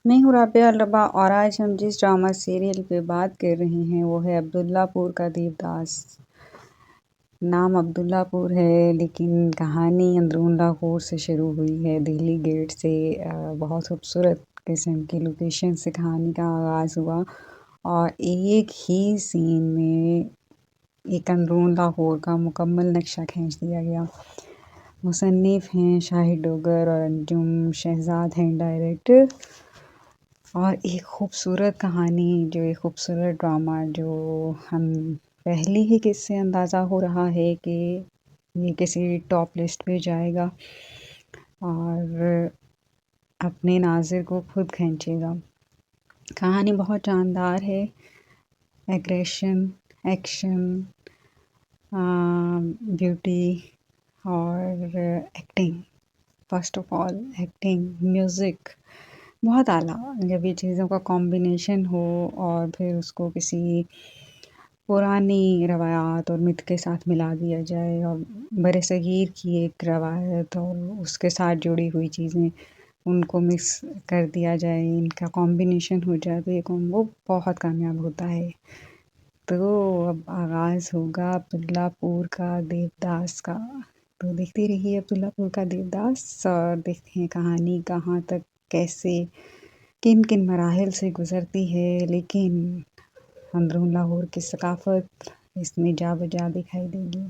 میں ہوں رابعہ الربا اور آج ہم جس ڈرامہ سیریل پہ بات کر رہے ہیں وہ ہے عبداللہ پور کا دیوداس۔ نام عبداللہ پور ہے لیکن کہانی اندرون لاہور سے شروع ہوئی ہے، دہلی گیٹ سے۔ بہت خوبصورت قسم کی لوکیشن سے کہانی کا آغاز ہوا اور ایک ہی سین میں ایک اندرون لاہور کا مکمل نقشہ کھینچ دیا گیا۔ مصنف ہیں شاہد ڈوگر اور انجم شہزاد ہیں ڈائریکٹر۔ اور ایک خوبصورت کہانی، جو ایک خوبصورت ڈرامہ جو ہم پہلے ہی کس سے اندازہ ہو رہا ہے کہ یہ کسی ٹاپ لسٹ پہ جائے گا اور اپنے ناظر کو خود کھینچے گا۔ کہانی بہت جاندار ہے، ایگریشن، ایکشن، بیوٹی اور acting, first of all acting, music بہت اعلیٰ۔ جب یہ چیزوں کا کمبینیشن ہو اور پھر اس کو کسی پرانی روایات اور مت کے ساتھ ملا دیا جائے اور برصغیر کی ایک روایت اور اس کے ساتھ جڑی ہوئی چیزیں ان کو مکس کر دیا جائے، ان کا کمبینیشن ہو جائے تو یہ کومبو بہت کامیاب ہوتا ہے۔ تو اب آغاز ہوگا عبداللہ پور کا دیوداس کا، تو دیکھتے رہیے عبداللہ پور کا دیوداس اور دیکھتے ہیں کہانی کہاں تک، کیسے، کن کن مراحل سے گزرتی ہے، لیکن اندرون لاہور کی ثقافت اس میں جا بجا دکھائی دے گی۔